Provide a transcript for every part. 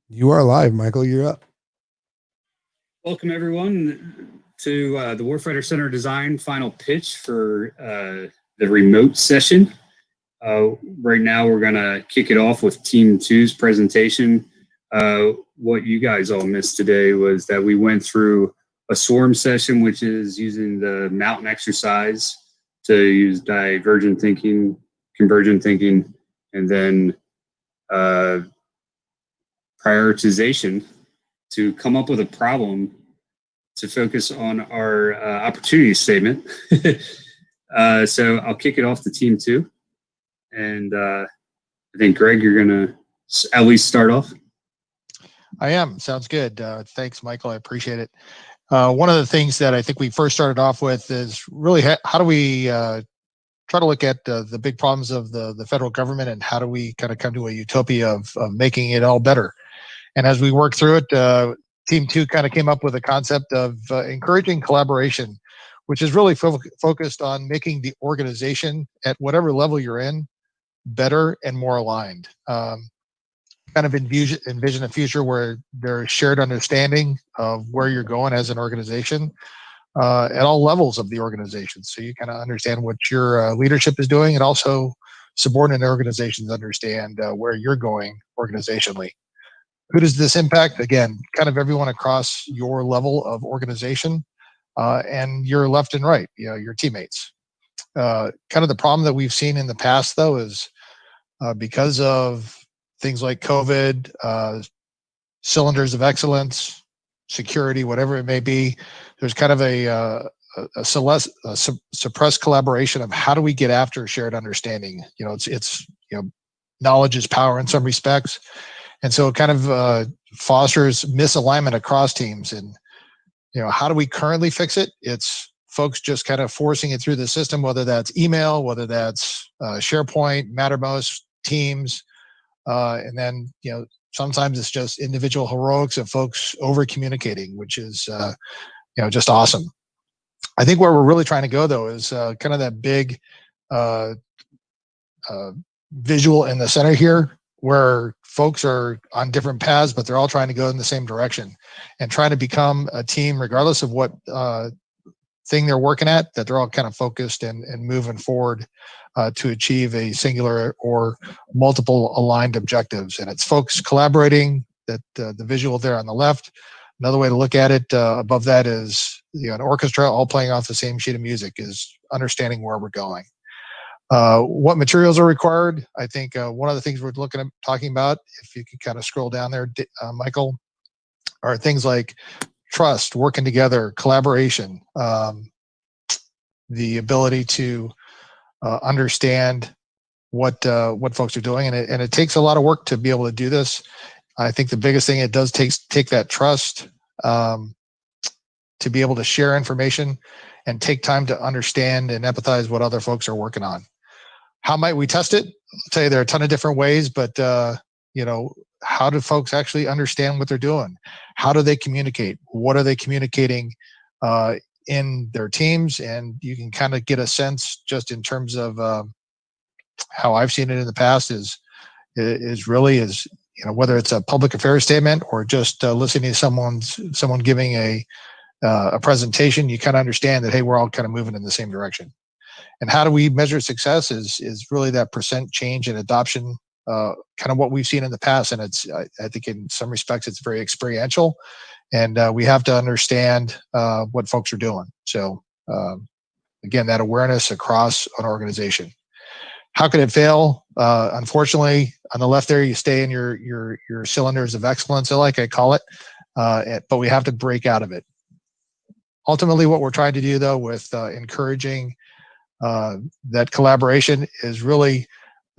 You are live, Michael. You're up. Welcome, everyone, to the Warfighter Centered Design final pitch for the remote session. Right now, we're going to kick it off with Team 2's presentation. What you guys all missed today was that we went through a swarm session, which is using the mountain exercise to use divergent thinking, convergent thinking, and then prioritization to come up with a problem to focus on our opportunity statement. So I'll kick it off to Team 2. And I think, Greg, you're going to at least start off. I am. Sounds good. Thanks, Michael. I appreciate it. One of the things that I think we first started off with is really how do we try to look at the big problems of the federal government, and how do we kind of come to a utopia of making it all better. And as we work through it, Team 2 kind of came up with a concept of encouraging collaboration, which is really focused on making the organization at whatever level you're in better and more aligned. Kind of envision a future where there's shared understanding of where you're going as an organization at all levels of the organization. So you kind of understand what your leadership is doing, and also subordinate organizations understand where you're going organizationally. Who does this impact? Again, kind of everyone across your level of organization and your left and right, your teammates. Kind of the problem that we've seen in the past, though, is because of things like COVID, cylinders of excellence, security, whatever it may be, there's kind of a suppressed collaboration of how do we get after shared understanding. It's knowledge is power in some respects. And so it kind of fosters misalignment across teams. And, how do we currently fix it? It's folks just kind of forcing it through the system, whether that's email, whether that's SharePoint, Mattermost, Teams. And then, sometimes it's just individual heroics of folks over communicating, which is, just awesome. I think where we're really trying to go, though, is kind of that big visual in the center here, where folks are on different paths, but they're all trying to go in the same direction and trying to become a team, regardless of what thing they're working at, that they're all kind of focused and moving forward to achieve a singular or multiple aligned objectives. And it's folks collaborating, that the visual there on the left. Another way to look at it above that is an orchestra all playing off the same sheet of music, is understanding where we're going. What materials are required? I think one of the things we're talking about, if you can kind of scroll down there, Michael, are things like trust, working together, collaboration, the ability to understand what folks are doing, and it takes a lot of work to be able to do this. I think the biggest thing, it does take that trust to be able to share information and take time to understand and empathize what other folks are working on. How might we test it? I'll tell you, there are a ton of different ways, but how do folks actually understand what they're doing? How do they communicate? What are they communicating in their teams? And you can kind of get a sense, just in terms of how I've seen it in the past, is whether it's a public affairs statement or just listening to someone giving a presentation, you kind of understand that, hey, we're all kind of moving in the same direction. And how do we measure success is really that % change in adoption, kind of what we've seen in the past. And I think in some respects, it's very experiential, and we have to understand what folks are doing. So again, that awareness across an organization. How can it fail? Unfortunately, on the left there, you stay in your cylinders of excellence, like I call it, but we have to break out of it. Ultimately, what we're trying to do, though, with encouraging that collaboration, is really,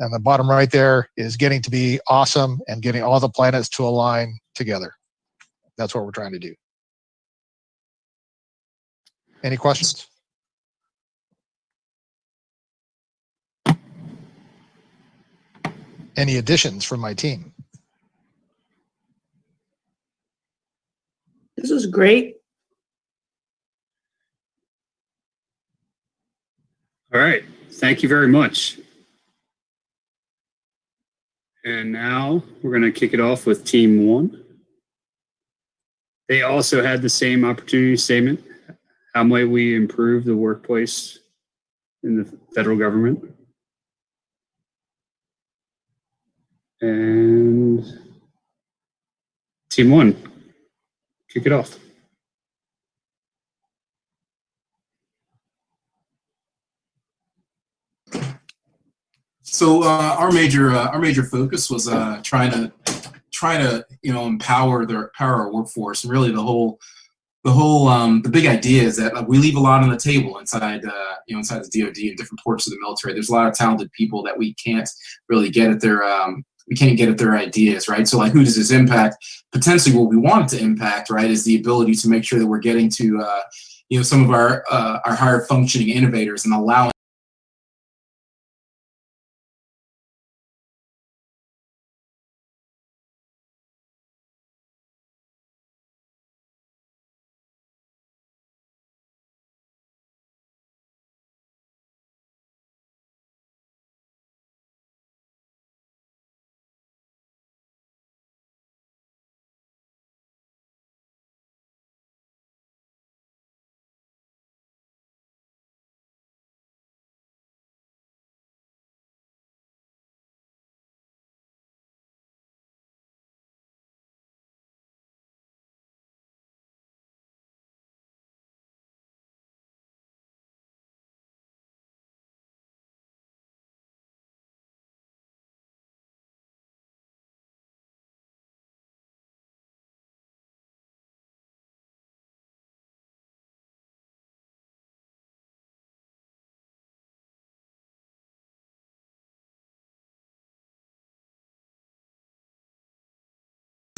on the bottom right there, is getting to be awesome and getting all the planets to align together. That's what we're trying to do. Any questions? Any additions from my team? This is great. All right. Thank you very much. And now we're going to kick it off with Team 1. They also had the same opportunity statement. How might we improve the workplace in the federal government? And Team 1, kick it off. So our major focus was trying to empower our workforce. And really the big idea is that we leave a lot on the table inside inside the DoD and different parts of the military. There's a lot of talented people that we can't really get at their ideas, right? So like, who does this impact? Potentially what we want it to impact, right, is the ability to make sure that we're getting to some of our higher functioning innovators and allowing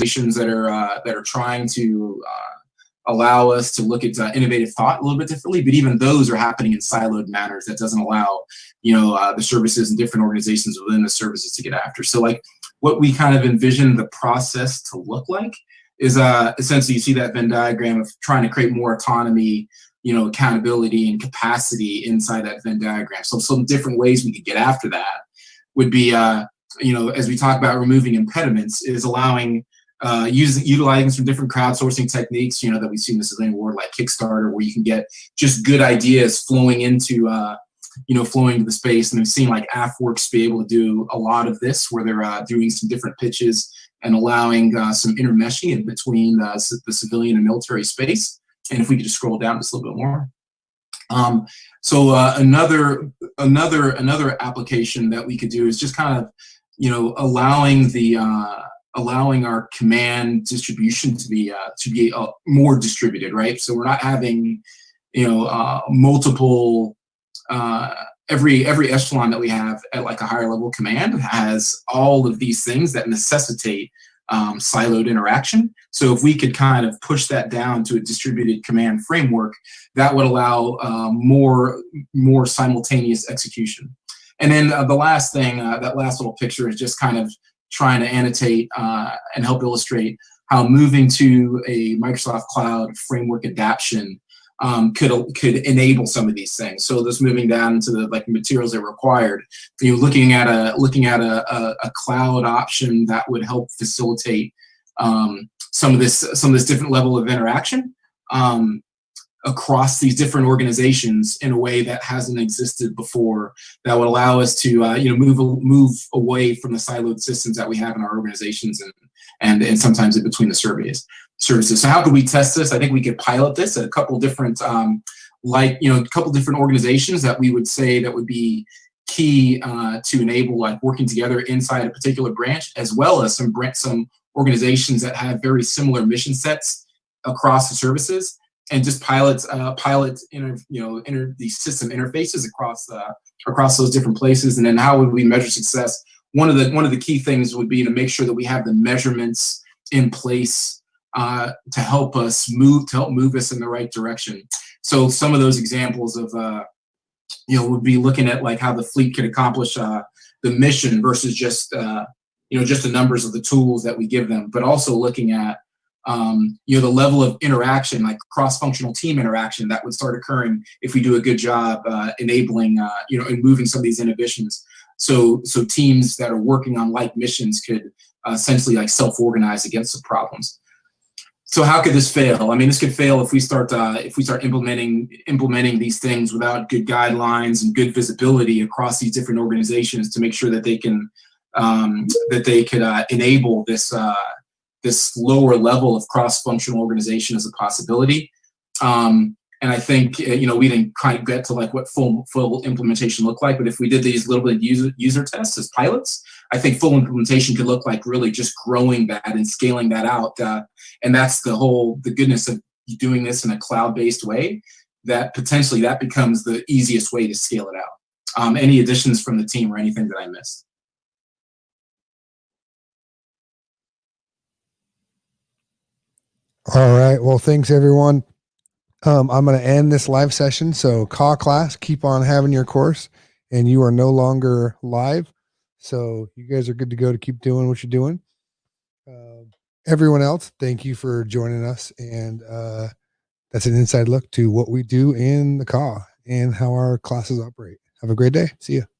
that are trying to allow us to look at innovative thought a little bit differently, but even those are happening in siloed manners that doesn't allow the services and different organizations within the services to get after. So like what we kind of envision the process to look like is essentially you see that Venn diagram of trying to create more autonomy, accountability and capacity inside that Venn diagram. So some different ways we could get after that would be as we talk about removing impediments, is allowing utilizing some different crowdsourcing techniques, that we see in the civilian world, like Kickstarter, where you can get just good ideas flowing into the space. And we've seen like AFWorks be able to do a lot of this, where they're doing some different pitches and allowing some intermeshing in between the civilian and military space. And if we could just scroll down just a little bit more. So another application that we could do is just kind of allowing our command distribution to be more distributed, right? So we're not having multiple every echelon that we have at like a higher level command has all of these things that necessitate siloed interaction. So if we could kind of push that down to a distributed command framework, that would allow more simultaneous execution. And then the last thing, that last little picture is just kind of trying to annotate and help illustrate how moving to a Microsoft Cloud framework adaptation could enable some of these things. So this moving down into the materials that are required, looking at a cloud option that would help facilitate some of this different level of interaction across these different organizations in a way that hasn't existed before, that would allow us to move away from the siloed systems that we have in our organizations and sometimes in between the services. So how could we test this? I think we could pilot this at a couple different different organizations that we would say that would be key to enable working together inside a particular branch, as well as some organizations that have very similar mission sets across the services, and just pilot the system interfaces across those different places. And then how would we measure success? One of the key things would be to make sure that we have the measurements in place to help move us in the right direction. So some of those examples of would be looking at how the fleet could accomplish the mission versus just the numbers of the tools that we give them, but also looking at the level of interaction, like cross-functional team interaction, that would start occurring if we do a good job enabling and moving some of these inhibitions So teams that are working on like missions could essentially like self-organize against the problems. So how could this fail? I mean, this could fail if we start implementing these things without good guidelines and good visibility across these different organizations to make sure that they can enable this this lower level of cross-functional organization as a possibility. And I think we didn't quite get to like what full implementation looked like, but if we did these little bit of user tests as pilots, I think full implementation could look like really just growing that and scaling that out. And that's the goodness of doing this in a cloud-based way, that potentially that becomes the easiest way to scale it out. Any additions from the team or anything that I missed? All right. Well, thanks everyone. I'm going to end this live session. So CAW class, keep on having your course, and you are no longer live. So you guys are good to go to keep doing what you're doing. Everyone else, thank you for joining us. And that's an inside look to what we do in the CAW and how our classes operate. Have a great day. See you.